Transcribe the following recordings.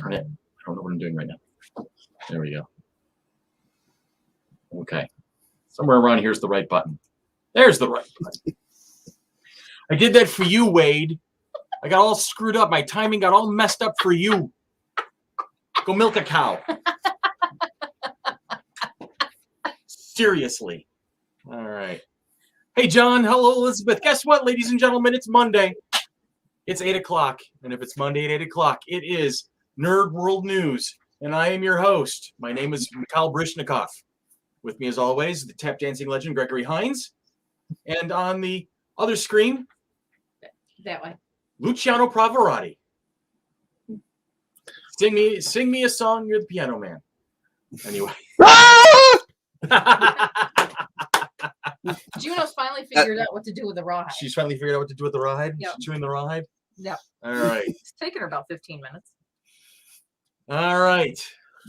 Darn it. I don't know what I'm doing right now. There we go. Okay. Somewhere around here's the right button. There's the right button. I did that for you, Wade. I got all screwed up. My timing got all messed up for you. Go milk a cow. Seriously. All right. Hey, John. Hello, Elizabeth. Guess what, ladies and gentlemen? It's Monday. It's 8 o'clock. And if it's Monday at 8 o'clock, it is Nerd World News. And I am your host. My name is Mikhail Brishnikov. With me, as always, the tap dancing legend, Gregory Hines. And on the other screen, that way, Luciano Pavarotti. Sing me a song. You're the piano man. Anyway. Juno's finally figured out what to do with the rawhide. She's finally figured out what to do with the rawhide? Yep. She's chewing the rawhide? Yep. All right. It's taken her about 15 minutes. All right.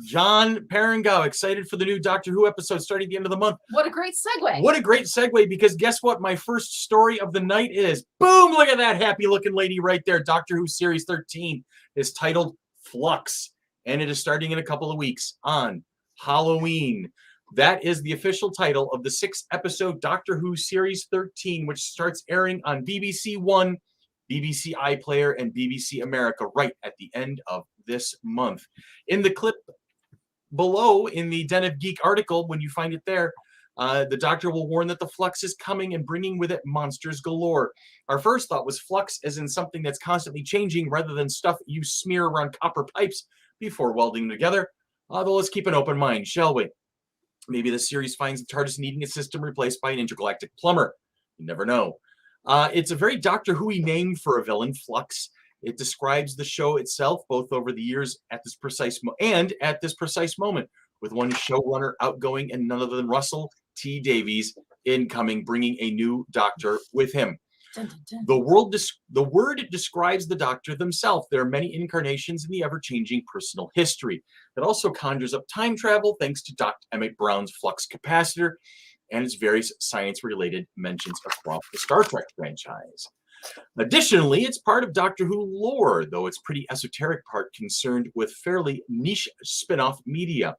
John Parangao, excited for the new Doctor Who episode starting at the end of the month. What a great segue. What a great segue, because guess what? My first story of the night is, boom, look at that happy-looking lady right there. Doctor Who Series 13 is titled Flux, and it is starting in a couple of weeks on Halloween. That is the official title of the 6-episode Doctor Who Series 13, which starts airing on BBC One, BBC iPlayer, and BBC America right at the end of this month. In the clip below, in the Den of Geek article, when you find it there, the Doctor will warn that the Flux is coming and bringing with it monsters galore. Our first thought was Flux as in something that's constantly changing rather than stuff you smear around copper pipes before welding them together. Although let's keep an open mind, shall we? Maybe the series finds the TARDIS needing a system replaced by an intergalactic plumber. You never know. It's a very Doctor Who-y name for a villain, Flux. It describes the show itself, both over the years at this precise moment, with one showrunner outgoing and none other than Russell T. Davies incoming, bringing a new Doctor with him. Dun, dun, dun. The word describes the Doctor themselves. There are many incarnations in the ever-changing personal history. It also conjures up time travel thanks to Dr. Emmett Brown's flux capacitor and its various science-related mentions across the Star Trek franchise. Additionally, it's part of Doctor Who lore, though it's pretty esoteric part concerned with fairly niche spin-off media.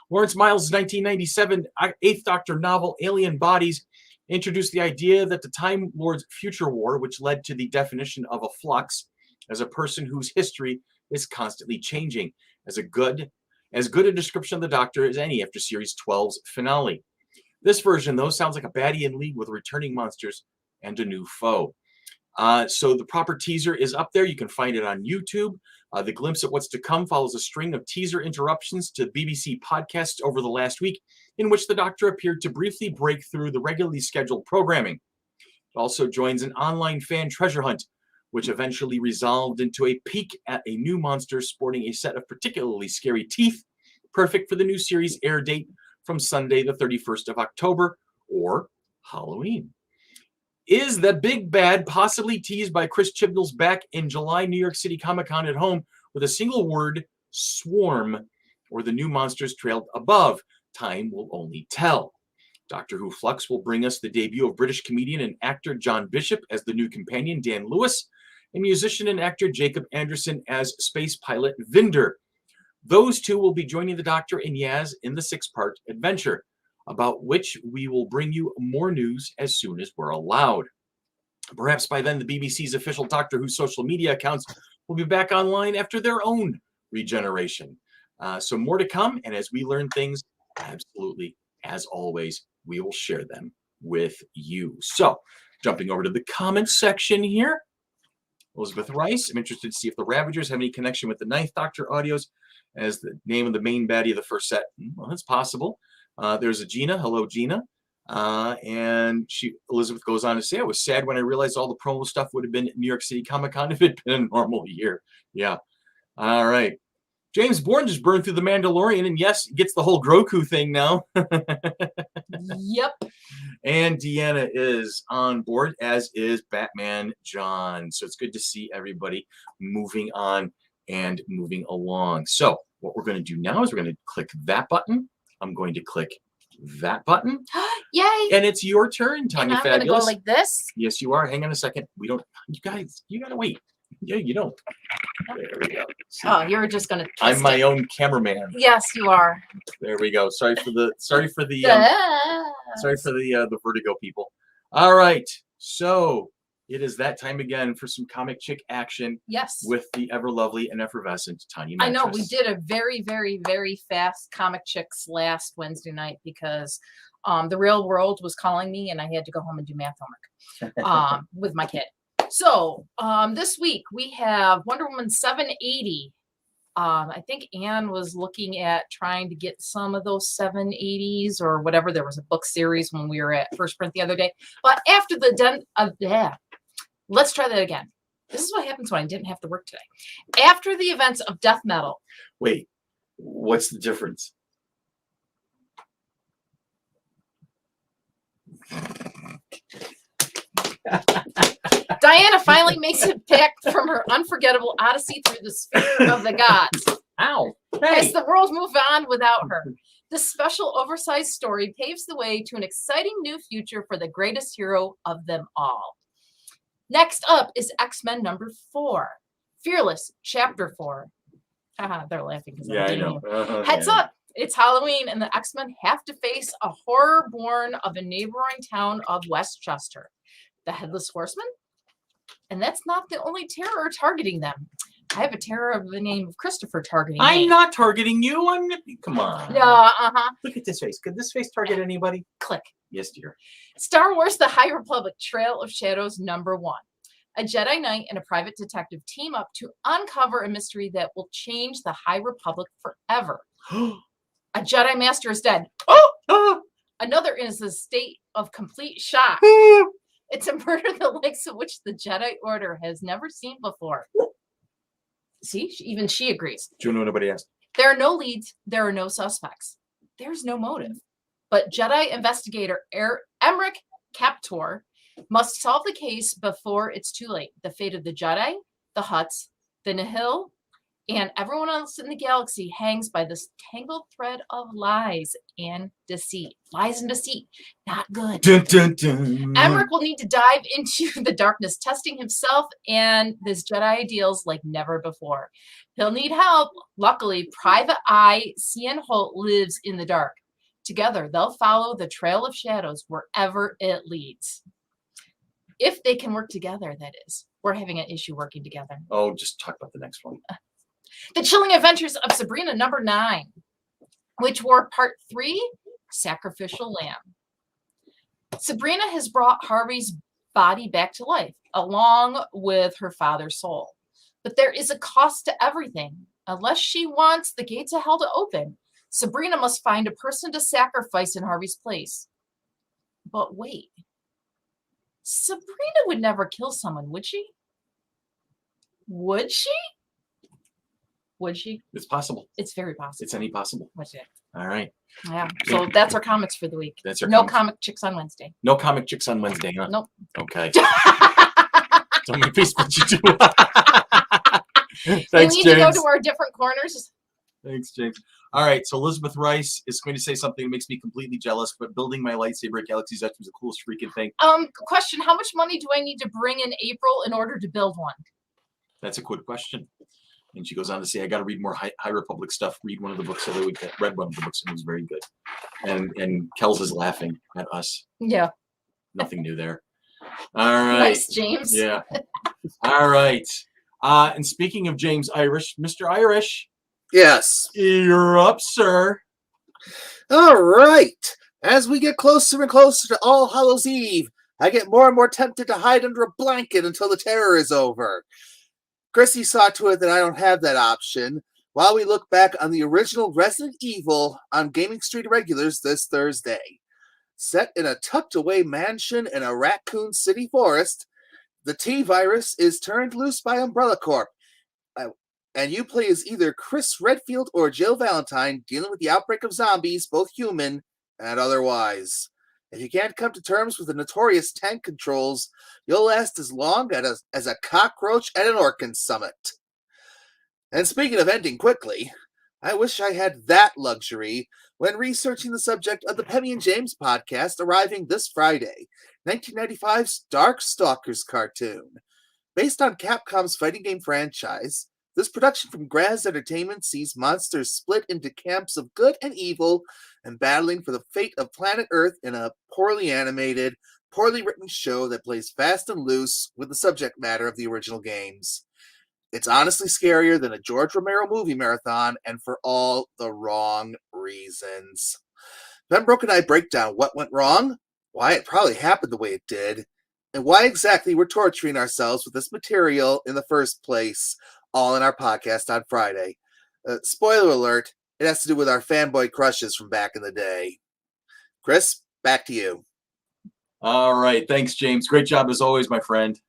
Lawrence Miles' 1997 Eighth Doctor novel Alien Bodies introduced the idea that the Time Lord's future war, which led to the definition of a flux as a person whose history is constantly changing, as good a description of the Doctor as any after Series 12's finale. This version, though, sounds like a baddie in league with returning monsters and a new foe. So the proper teaser is up there. You can find it on YouTube. The glimpse at what's to come follows a string of teaser interruptions to BBC podcasts over the last week, in which the Doctor appeared to briefly break through the regularly scheduled programming. It also joins an online fan treasure hunt, which eventually resolved into a peek at a new monster sporting a set of particularly scary teeth, perfect for the new series air date from Sunday the 31st of October, or Halloween. Is the big bad possibly teased by Chris Chibnall's back in July New York City Comic-Con at home with a single word, swarm, or the new monsters trailed above? Time will only tell. Doctor Who Flux will bring us the debut of British comedian and actor John Bishop as the new companion Dan Lewis, and musician and actor Jacob Anderson as space pilot Vinder. Those two will be joining the Doctor and Yaz in the 6-part adventure, about which we will bring you more news as soon as we're allowed. Perhaps by then the BBC's official Doctor Who social media accounts will be back online after their own regeneration. So more to come, and as we learn things, absolutely, as always, we will share them with you. So, jumping over to the comments section here, Elizabeth Rice, I'm interested to see if the Ravagers have any connection with the 9th Doctor audios as the name of the main baddie of the first set. Well, that's possible. There's a Gina. Hello, Gina. And Elizabeth goes on to say, I was sad when I realized all the promo stuff would have been at New York City Comic-Con if it had been a normal year. Yeah. All right. James Bourne just burned through The Mandalorian, and yes, gets the whole Grogu thing now. Yep. And Deanna is on board, as is Batman John. So it's good to see everybody moving on and moving along. So what we're going to do now is we're going to click that button. I'm going to click that button. Yay! And it's your turn, Tanya and I'm Fabulous. Gonna go like this. Yes, you are. Hang on a second. You guys, you gotta wait. Yeah, you don't. There we go. See, Oh, you're just gonna. I'm twist my it. own cameraman. Yes, you are. There we go. Sorry for the the vertigo people. All right, so it is that time again for some comic chick action Yes. with the ever lovely and effervescent Tanya I Mattress. know we did a very, very, very fast comic chicks last Wednesday night because the real world was calling me and I had to go home and do math homework with my kid. So this week we have Wonder Woman 780. I think Anne was looking at trying to get some of those 780s or whatever. There was a book series when we were at First Print the other day. But after the let's try that again. This is what happens when I didn't have to work today. After the events of Death Metal. Wait, what's the difference? Diana finally makes it back from her unforgettable odyssey through the sphere of the gods. Ow! As Hey! the world moves on without her. This special oversized story paves the way to an exciting new future for the greatest hero of them all. Next up is X-Men number 4. Fearless, chapter 4. Haha, they're laughing because Yeah, I know. Heads up! It's Halloween, and the X-Men have to face a horror born of a neighboring town of Westchester. The Headless Horseman? And that's not the only terror targeting them. I have a terror of the name of Christopher targeting me. I'm not targeting you. Come on. Yeah, Look at this face. Could this face target anybody? Click. Yes, dear. Star Wars The High Republic Trail of Shadows number 1. A Jedi Knight and a private detective team up to uncover a mystery that will change the High Republic forever. A Jedi Master is dead. Another is a state of complete shock. It's a murder the likes of which the Jedi Order has never seen before. See, even she agrees. Do you know nobody asked? There are no leads. There are no suspects. There's no motive. But Jedi investigator Emmerich Captor must solve the case before it's too late. The fate of the Jedi, the Hutts, the Nihil, and everyone else in the galaxy hangs by this tangled thread of lies and deceit. Lies and deceit, not good. Dun, dun, dun. Emmerich will need to dive into the darkness, testing himself and his Jedi ideals like never before. He'll need help. Luckily, Private Eye Cian Holt lives in the dark. Together, they'll follow the Trail of Shadows wherever it leads. If they can work together, that is. We're having an issue working together. Oh, just talk about the next one. The Chilling Adventures of Sabrina number 9, which were part 3, Sacrificial Lamb. Sabrina has brought Harvey's body back to life, along with her father's soul. But there is a cost to everything. Unless she wants the gates of hell to open, Sabrina must find a person to sacrifice in Harvey's place. But wait. Sabrina would never kill someone, would she? Would she? Would she? It's possible. It's very possible. It's any possible. What's it? All right. Yeah. So that's our comics for the week. That's our No comics. comic chicks on Wednesday. No comic chicks on Wednesday, huh? Nope. Okay. Tell me, please, what you do. We Thanks, need James. to go to our different corners. Thanks, James. All right, so Elizabeth Rice is going to say something that makes me completely jealous, but building my lightsaber at Galaxy's Edge was the coolest freaking thing. Question, how much money do I need to bring in April in order to build one? That's a good question. And she goes on to say, I got to read more High Republic stuff. Read one of the books the other week. Read one of the books and it was very good. And Kels is laughing at us. Yeah. Nothing new there. All right. Nice, James. Yeah. All right. And speaking of James Irish, Mr. Irish. Yes. You're up, sir. All right. As we get closer and closer to All Hallows Eve, I get more and more tempted to hide under a blanket until the terror is over. Chrissy saw to it that I don't have that option, while we look back on the original Resident Evil on Gaming Street Regulars this Thursday. Set in a tucked-away mansion in a Raccoon City forest, the T-Virus is turned loose by Umbrella Corp, and you play as either Chris Redfield or Jill Valentine dealing with the outbreak of zombies, both human and otherwise. If you can't come to terms with the notorious tank controls, you'll last as long as a cockroach at an Orkin summit. And speaking of ending quickly, I wish I had that luxury when researching the subject of the Pemmy and James podcast arriving this Friday, 1995's Dark Stalkers cartoon. Based on Capcom's fighting game franchise, this production from Graz Entertainment sees monsters split into camps of good and evil and battling for the fate of planet Earth in a poorly animated, poorly written show that plays fast and loose with the subject matter of the original games. It's honestly scarier than a George Romero movie marathon, and for all the wrong reasons. Pembroke and I break down what went wrong, why it probably happened the way it did, and why exactly we're torturing ourselves with this material in the first place, all in our podcast on Friday. Spoiler alert, it has to do with our fanboy crushes from back in the day. Chris, back to you. All right. Thanks, James. Great job as always, my friend.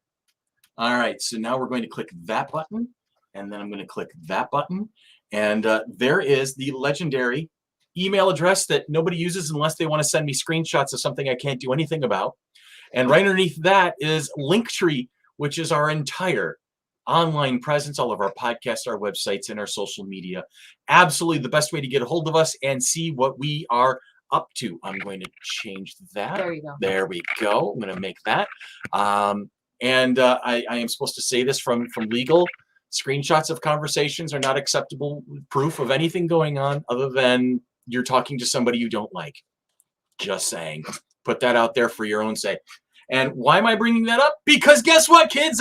All right. So now we're going to click that button, and then I'm going to click that button. And there is the legendary email address that nobody uses unless they want to send me screenshots of something I can't do anything about. And right underneath that is Linktree, which is our entire online presence, all of our podcasts, our websites, and our social media. Absolutely the best way to get a hold of us and see what we are up to. I'm going to change that. There you go. There we go. I'm going to make that. I am supposed to say this from legal. Screenshots of conversations are not acceptable proof of anything going on other than you're talking to somebody you don't like. Just saying. Put that out there for your own sake. And why am I bringing that up? Because guess what, kids?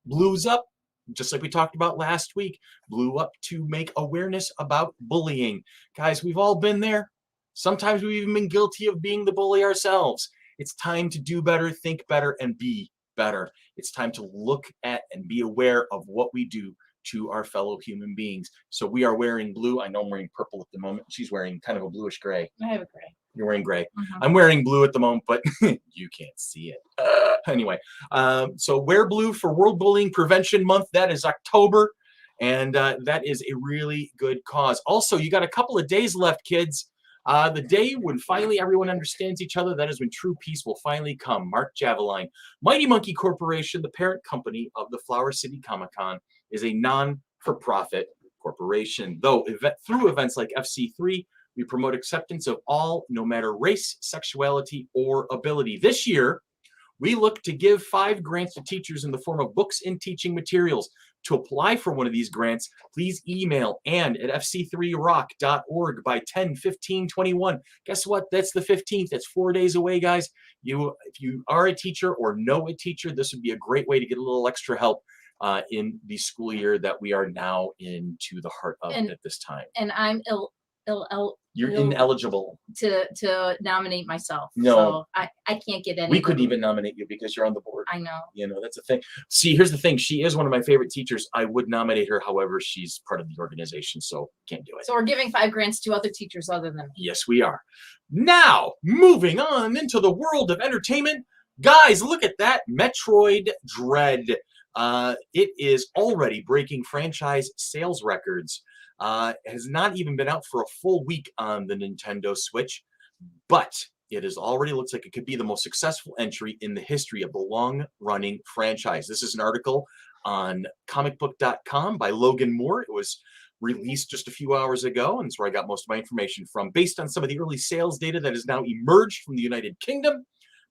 Blue's up. Just like we talked about last week. Blue up to make awareness about bullying. Guys, we've all been there. Sometimes we've even been guilty of being the bully ourselves. It's time to do better, think better, and be better. It's time to look at and be aware of what we do to our fellow human beings. So we are wearing blue. I know I'm wearing purple at the moment. She's wearing kind of a bluish gray. I have a gray. You're wearing gray. Mm-hmm. I'm wearing blue at the moment, but you can't see it. Anyway, so wear blue for World Bullying Prevention Month. That is October, and that is a really good cause. Also, you got a couple of days left, kids. The day when finally everyone understands each other, that is when true peace will finally come. Mark Javeline. Mighty Monkey Corporation, the parent company of the Flower City Comic-Con, is a non-for-profit corporation. Though through events like FC3, we promote acceptance of all, no matter race, sexuality, or ability. This year, we look to give 5 grants to teachers in the form of books and teaching materials. To apply for one of these grants, please email at fc3rock.org by 10/15/21. Guess what? That's the 15th. That's 4 days away, guys. If you are a teacher or know a teacher, this would be a great way to get a little extra help in the school year that we are now into the heart of at this time. And I'm You're ineligible to nominate myself. No. So I can't get any. We couldn't even nominate you because you're on the board. I know. You know, that's a thing. See, here's the thing. She is one of my favorite teachers. I would nominate her. However, she's part of the organization, so can't do it. So we're giving 5 grants to other teachers other than me. Yes, we are. Now, moving on into the world of entertainment. Guys, look at that. Metroid Dread. It is already breaking franchise sales records. Has not even been out for a full week on the Nintendo Switch, but it is already looks like it could be the most successful entry in the history of the long-running franchise. This is an article on comicbook.com by Logan Moore. It was released just a few hours ago, and it's where I got most of my information from. Based on some of the early sales data that has now emerged from the United Kingdom,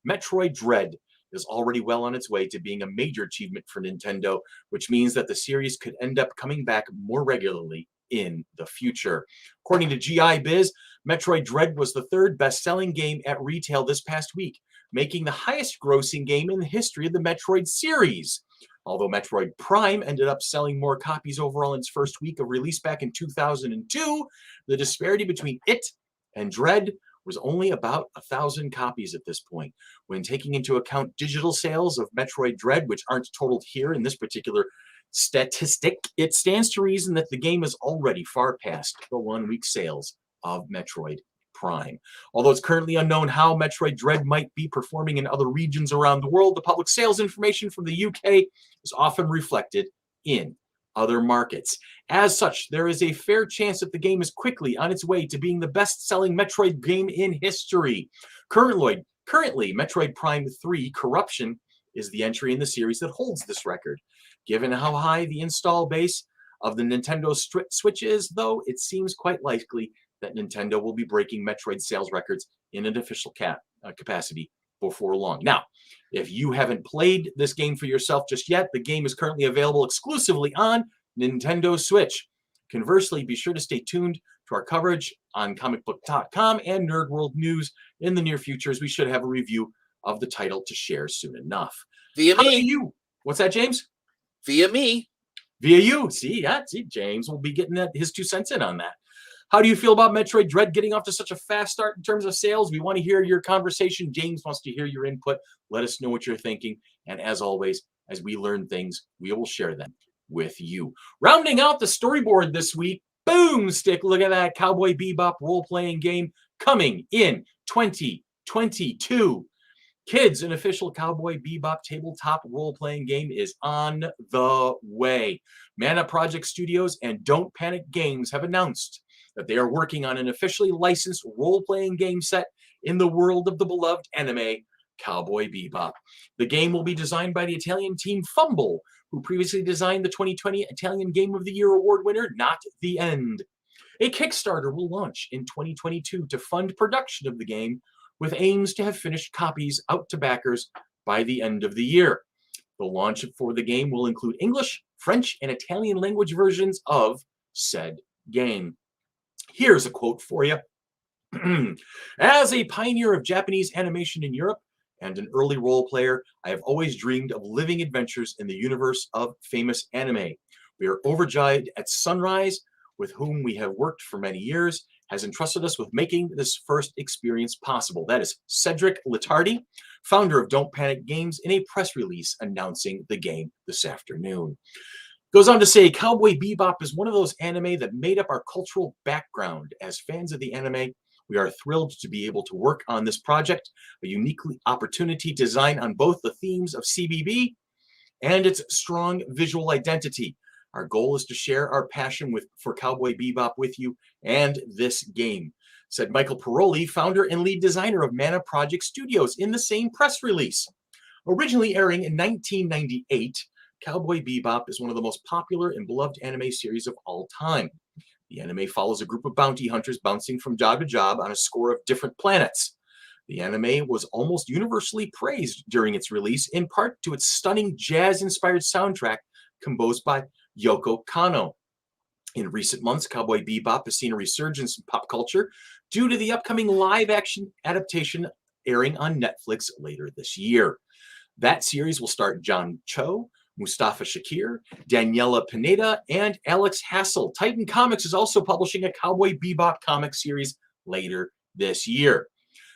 Metroid Dread is already well on its way to being a major achievement for Nintendo, which means that the series could end up coming back more regularly in the future. According to GI Biz, Metroid Dread was the 3rd best-selling game at retail this past week, making the highest-grossing game in the history of the Metroid series. Although Metroid Prime ended up selling more copies overall in its first week of release back in 2002, the disparity between it and Dread was only about 1,000 copies at this point. When taking into account digital sales of Metroid Dread, which aren't totaled here in this particular statistic, it stands to reason that the game is already far past the 1-week sales of Metroid Prime. Although it's currently unknown how Metroid Dread might be performing in other regions around the world, the public sales information from the UK is often reflected in other markets. As such, there is a fair chance that the game is quickly on its way to being the best-selling Metroid game in history. Currently, Metroid Prime 3 Corruption is the entry in the series that holds this record. Given how high the install base of the Nintendo Switch is, though, it seems quite likely that Nintendo will be breaking Metroid sales records in an official capacity before long. Now, if you haven't played this game for yourself just yet, the game is currently available exclusively on Nintendo Switch. Conversely, be sure to stay tuned to our coverage on comicbook.com and Nerd World News in the near future, as we should have a review of the title to share soon enough. Via How do me. you? What's that, James? Via me. Via you. See, James will be getting his 2 cents in on that. How do you feel about Metroid Dread getting off to such a fast start in terms of sales? We want to hear your conversation. James wants to hear your input. Let us know what you're thinking. And as always, as we learn things, we will share them with you. Rounding out the storyboard this week, boomstick, look at that Cowboy Bebop role-playing game coming in 2022. Kids, an official Cowboy Bebop tabletop role-playing game is on the way. Mana Project Studios and Don't Panic Games have announced that they are working on an officially licensed role-playing game set in the world of the beloved anime Cowboy Bebop. The game will be designed by the Italian team Fumble, who previously designed the 2020 Italian Game of the Year award winner, Not the End. A Kickstarter will launch in 2022 to fund production of the game, with aims to have finished copies out to backers by the end of the year. The launch for the game will include English, French, and Italian language versions of said game. Here's a quote for you. As a pioneer of Japanese animation in Europe and an early role player, I have always dreamed of living adventures in the universe of famous anime. We are overjoyed at Sunrise, with whom we have worked for many years, has entrusted us with making this first experience possible. That is Cedric Littardi, founder of Don't Panic Games, in a press release announcing the game this afternoon. Goes on to say, Cowboy Bebop is one of those anime that made up our cultural background. As fans of the anime, we are thrilled to be able to work on this project, a unique opportunity to design on both the themes of CBB and its strong visual identity. Our goal is to share our passion for Cowboy Bebop with you and this game, said Michael Paroli, founder and lead designer of Mana Project Studios, in the same press release. Originally airing in 1998, Cowboy Bebop is one of the most popular and beloved anime series of all time. The anime follows a group of bounty hunters bouncing from job to job on a score of different planets. The anime was almost universally praised during its release, in part to its stunning jazz-inspired soundtrack composed by Yoko Kanno. In recent months, Cowboy Bebop has seen a resurgence in pop culture due to the upcoming live-action adaptation airing on Netflix later this year. That series will star John Cho, Mustafa Shakir, Daniela Pineda, and Alex Hassel. Titan Comics is also publishing a Cowboy Bebop comic series later this year.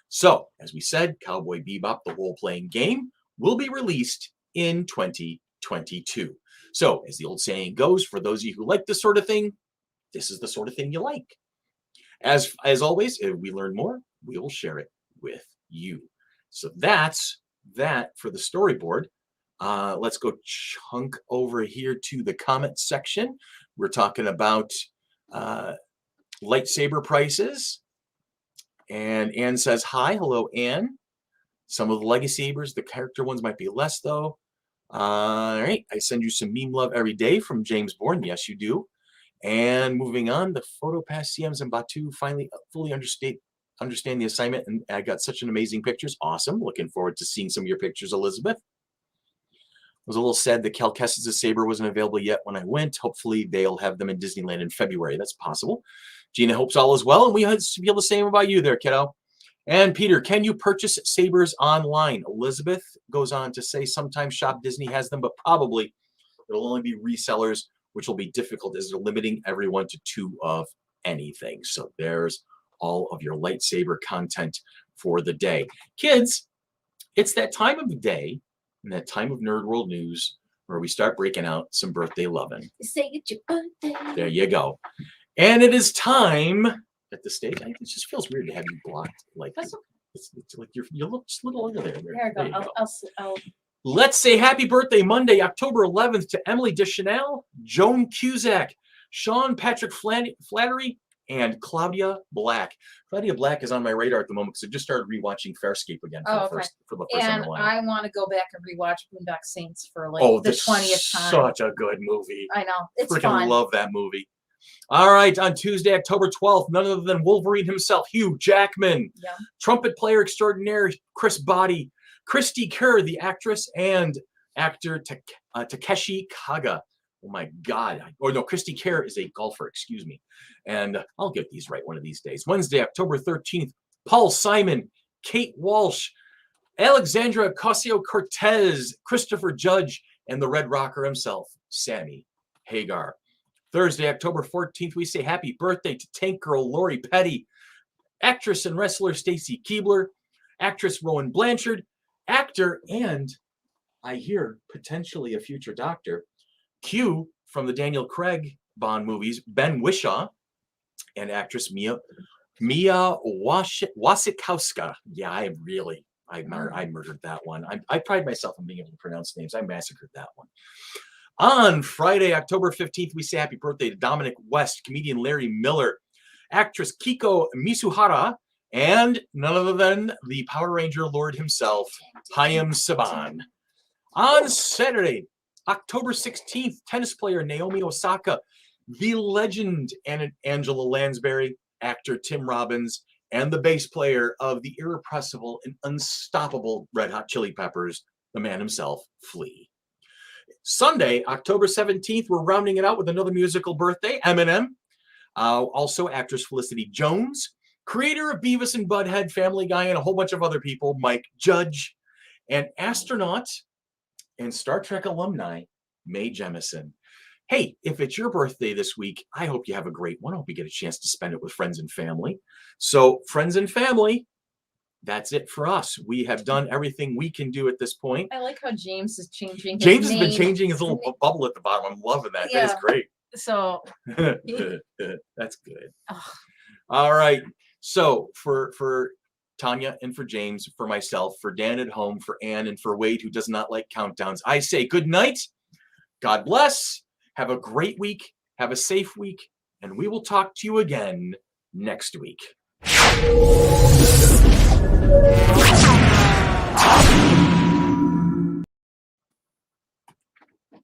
So, as we said, Cowboy Bebop, the role-playing game, will be released in 2022. So, as the old saying goes, for those of you who like this sort of thing, this is the sort of thing you like. As always, if we learn more, we will share it with you. So that's that for the storyboard. Let's go chunk over here to the comment section. We're talking about lightsaber prices. And Anne says, hi. Hello, Anne. Some of the legacy sabers, the character ones might be less, though. All right, I send you some meme love every day from James Bourne. Yes, you do. And moving on, the PhotoPass CMs and Batu finally fully understand the assignment, and I got such an amazing pictures. Awesome. Looking forward to seeing some of your pictures, Elizabeth. I was a little sad that Cal Kestis' saber wasn't available yet when I went. Hopefully, they'll have them in Disneyland in February. That's possible. Gina hopes all is well, and we feel the same about you there, kiddo. And Peter, can you purchase sabers online? Elizabeth goes on to say sometimes Shop Disney has them, but probably it'll only be resellers, which will be difficult as they're limiting everyone to 2 of anything. So there's all of your lightsaber content for the day. Kids, it's that time of the day and that time of Nerd World News where we start breaking out some birthday loving. Say it's your birthday. There you go. And it is time at the stage. It just feels weird to have you blocked like this. It's like you look just a little under there. There I go. I'll Let's say happy birthday Monday, October 11th to Emily Deschanel, Joan Cusack, Sean Patrick Flattery, and Claudia Black. Claudia Black is on my radar at the moment because I just started rewatching Farscape again for the first time in a while. I want to go back and rewatch Boondock Saints for like the 20th time. Such a good movie. I know. It's freaking fun. Love that movie. All right, on Tuesday, October 12th, none other than Wolverine himself, Hugh Jackman. Yeah. Trumpet player extraordinaire Chris Botti. Christy Kerr, the actress, and actor Takeshi Kaga. Oh my God. Christy Kerr is a golfer, excuse me. And I'll get these right one of these days. Wednesday, October 13th, Paul Simon, Kate Walsh, Alexandra Ocasio-Cortez, Christopher Judge, and the Red Rocker himself, Sammy Hagar. Thursday, October 14th, we say happy birthday to Tank Girl Lori Petty, actress and wrestler Stacy Keibler, actress Rowan Blanchard, actor and, I hear, potentially a future doctor, Q from the Daniel Craig Bond movies, Ben Whishaw, and actress Mia Wasikowska. Yeah, I murdered that one. I pride myself on being able to pronounce names. I massacred that one. On Friday, October 15th, we say happy birthday to Dominic West, comedian Larry Miller, actress Kiko Misuhara, and none other than the Power Ranger Lord himself, Hayam Saban. On Saturday, October 16th, tennis player Naomi Osaka, the legend Angela Lansbury, actor Tim Robbins, and the bass player of the irrepressible and unstoppable Red Hot Chili Peppers, the man himself, Flea. Sunday, October 17th, we're rounding it out with another musical birthday, Eminem. Also, actress Felicity Jones, creator of Beavis and Butthead, Family Guy, and a whole bunch of other people, Mike Judge, and astronaut and Star Trek alumni, Mae Jemison. Hey, if it's your birthday this week, I hope you have a great one. I hope you get a chance to spend it with friends and family. So, friends and family, that's it for us. We have done everything we can do at this point. I like how James is changing his James has name. been changing his little bubble at the bottom. I'm loving that. Yeah. That is great. So that's good. Ugh. All right. So for Tanya and for James, for myself, for Dan at home, for Ann, and for Wade, who does not like countdowns, I say good night. God bless. Have a great week. Have a safe week. And we will talk to you again next week.